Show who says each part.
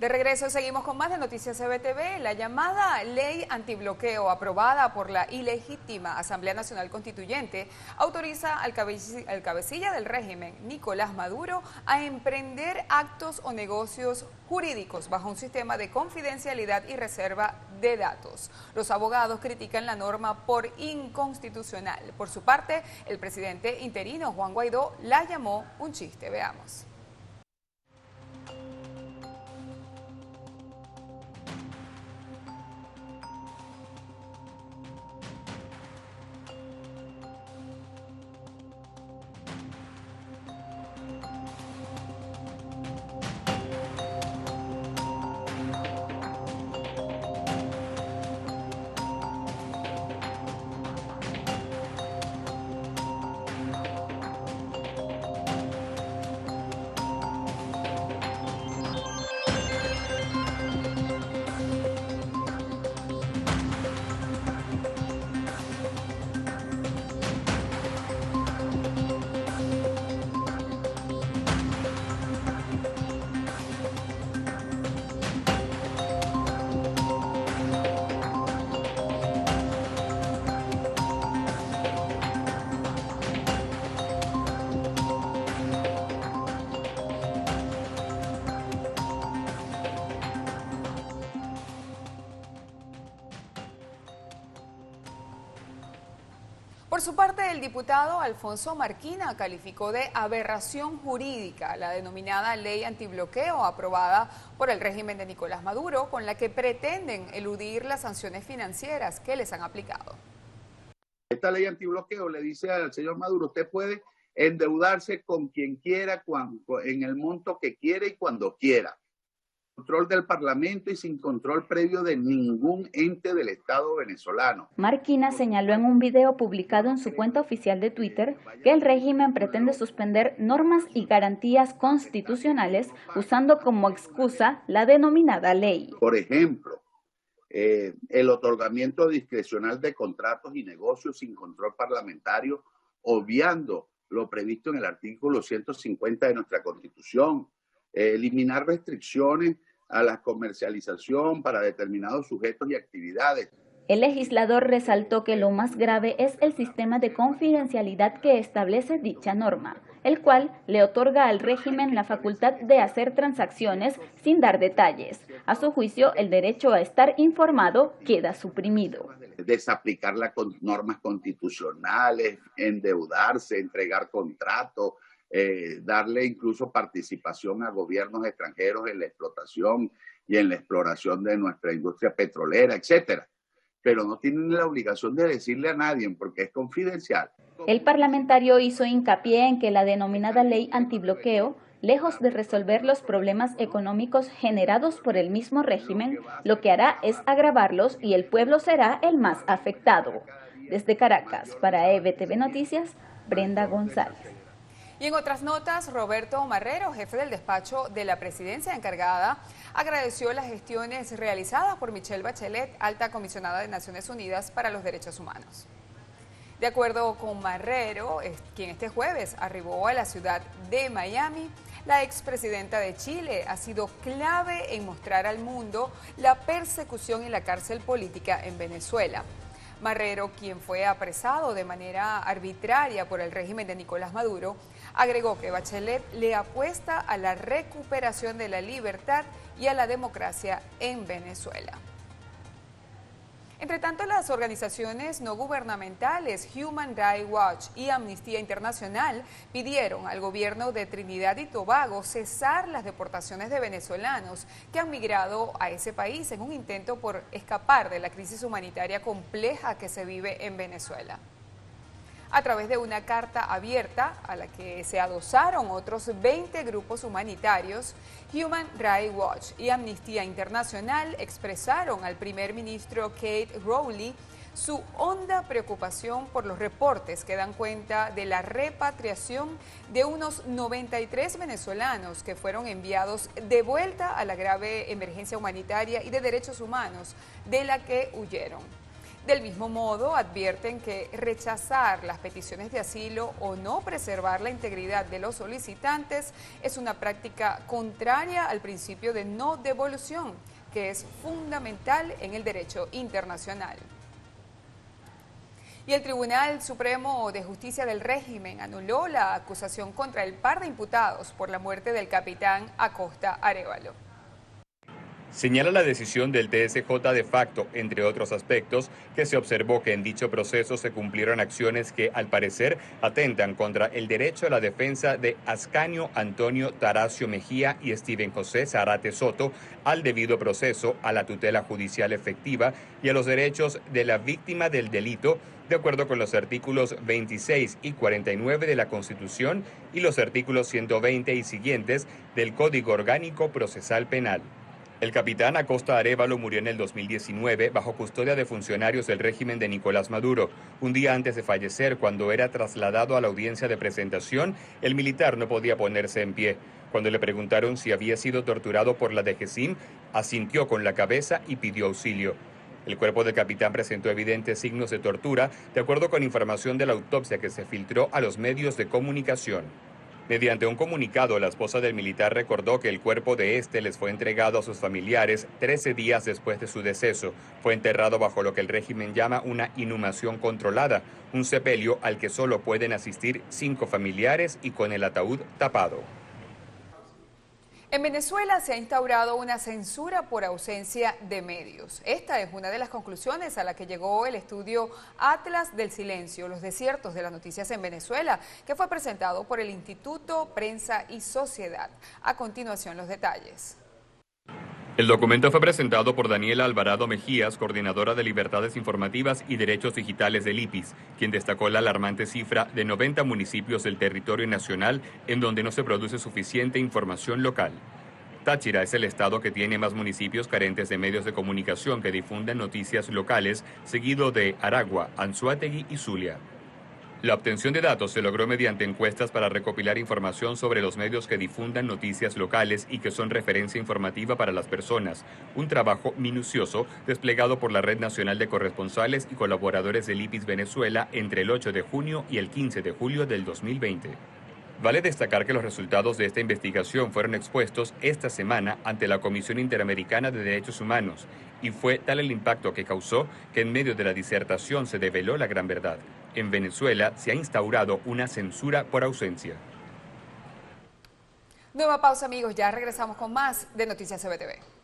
Speaker 1: De regreso seguimos con más de Noticias CBTV. La llamada ley antibloqueo aprobada por la ilegítima Asamblea Nacional Constituyente autoriza al cabecilla del régimen, Nicolás Maduro, a emprender actos o negocios jurídicos bajo un sistema de confidencialidad y reserva de datos. Los abogados critican la norma por inconstitucional. Por su parte, el presidente interino Juan Guaidó la llamó un chiste. Veamos. Por su parte, el diputado Alfonso Marquina calificó de aberración jurídica la denominada ley antibloqueo aprobada por el régimen de Nicolás Maduro, con la que pretenden eludir las sanciones financieras que les han aplicado.
Speaker 2: Esta ley antibloqueo le dice al señor Maduro: usted puede endeudarse con quien quiera, en el monto que quiera y cuando quiera. Control del Parlamento y sin control previo de ningún ente del Estado venezolano.
Speaker 3: Marquina señaló en un video publicado en su cuenta oficial de Twitter que el régimen pretende suspender normas y garantías constitucionales usando como excusa la denominada ley.
Speaker 2: Por ejemplo, el otorgamiento discrecional de contratos y negocios sin control parlamentario, obviando lo previsto en el artículo 150 de nuestra Constitución. Eliminar restricciones a la comercialización para determinados sujetos y actividades.
Speaker 3: El legislador resaltó que lo más grave es el sistema de confidencialidad que establece dicha norma, el cual le otorga al régimen la facultad de hacer transacciones sin dar detalles. A su juicio, el derecho a estar informado queda suprimido.
Speaker 2: Desaplicar las normas constitucionales, endeudarse, entregar contratos, darle incluso participación a gobiernos extranjeros en la explotación y en la exploración de nuestra industria petrolera, etcétera. Pero no tienen la obligación de decirle a nadie porque es confidencial.
Speaker 3: El parlamentario hizo hincapié en que la denominada ley antibloqueo, lejos de resolver los problemas económicos generados por el mismo régimen, lo que hará es agravarlos y el pueblo será el más afectado. Desde Caracas, para EBTV Noticias, Brenda González.
Speaker 1: Y en otras notas, Roberto Marrero, jefe del despacho de la presidencia encargada, agradeció las gestiones realizadas por Michelle Bachelet, alta comisionada de Naciones Unidas para los Derechos Humanos. De acuerdo con Marrero, quien este jueves arribó a la ciudad de Miami, la expresidenta de Chile ha sido clave en mostrar al mundo la persecución y la cárcel política en Venezuela. Marrero, quien fue apresado de manera arbitraria por el régimen de Nicolás Maduro, agregó que Bachelet le apuesta a la recuperación de la libertad y a la democracia en Venezuela. Entre tanto, las organizaciones no gubernamentales Human Rights Watch y Amnistía Internacional pidieron al gobierno de Trinidad y Tobago cesar las deportaciones de venezolanos que han migrado a ese país en un intento por escapar de la crisis humanitaria compleja que se vive en Venezuela. A través de una carta abierta a la que se adosaron otros 20 grupos humanitarios, Human Rights Watch y Amnistía Internacional expresaron al primer ministro Kate Rowley su honda preocupación por los reportes que dan cuenta de la repatriación de unos 93 venezolanos que fueron enviados de vuelta a la grave emergencia humanitaria y de derechos humanos de la que huyeron. Del mismo modo, advierten que rechazar las peticiones de asilo o no preservar la integridad de los solicitantes es una práctica contraria al principio de no devolución, que es fundamental en el derecho internacional. Y el Tribunal Supremo de Justicia del Régimen anuló la acusación contra el par de imputados por la muerte del capitán Acosta Arévalo.
Speaker 4: Señala la decisión del TSJ de facto, entre otros aspectos, que se observó que en dicho proceso se cumplieron acciones que, al parecer, atentan contra el derecho a la defensa de Ascanio Antonio Taracio Mejía y Steven José Zarate Soto, al debido proceso, a la tutela judicial efectiva y a los derechos de la víctima del delito, de acuerdo con los artículos 26 y 49 de la Constitución y los artículos 120 y siguientes del Código Orgánico Procesal Penal. El capitán Acosta Arévalo murió en el 2019 bajo custodia de funcionarios del régimen de Nicolás Maduro. Un día antes de fallecer, cuando era trasladado a la audiencia de presentación, el militar no podía ponerse en pie. Cuando le preguntaron si había sido torturado por la DGCIM, asintió con la cabeza y pidió auxilio. El cuerpo del capitán presentó evidentes signos de tortura, de acuerdo con información de la autopsia que se filtró a los medios de comunicación. Mediante un comunicado, la esposa del militar recordó que el cuerpo de este les fue entregado a sus familiares 13 días después de su deceso. Fue enterrado bajo lo que el régimen llama una inhumación controlada, un sepelio al que solo pueden asistir 5 familiares y con el ataúd tapado.
Speaker 1: En Venezuela se ha instaurado una censura por ausencia de medios. Esta es una de las conclusiones a la que llegó el estudio Atlas del Silencio, los desiertos de las noticias en Venezuela, que fue presentado por el Instituto Prensa y Sociedad. A continuación, los detalles.
Speaker 4: El documento fue presentado por Daniela Alvarado Mejías, coordinadora de Libertades Informativas y Derechos Digitales del IPIS, quien destacó la alarmante cifra de 90 municipios del territorio nacional en donde no se produce suficiente información local. Táchira es el estado que tiene más municipios carentes de medios de comunicación que difunden noticias locales, seguido de Aragua, Anzoátegui y Zulia. La obtención de datos se logró mediante encuestas para recopilar información sobre los medios que difundan noticias locales y que son referencia informativa para las personas, un trabajo minucioso desplegado por la Red Nacional de Corresponsales y Colaboradores del IPIS Venezuela entre el 8 de junio y el 15 de julio del 2020. Vale destacar que los resultados de esta investigación fueron expuestos esta semana ante la Comisión Interamericana de Derechos Humanos y fue tal el impacto que causó que en medio de la disertación se develó la gran verdad. En Venezuela se ha instaurado una censura por ausencia.
Speaker 1: Nueva pausa, amigos, ya regresamos con más de Noticias CBTV.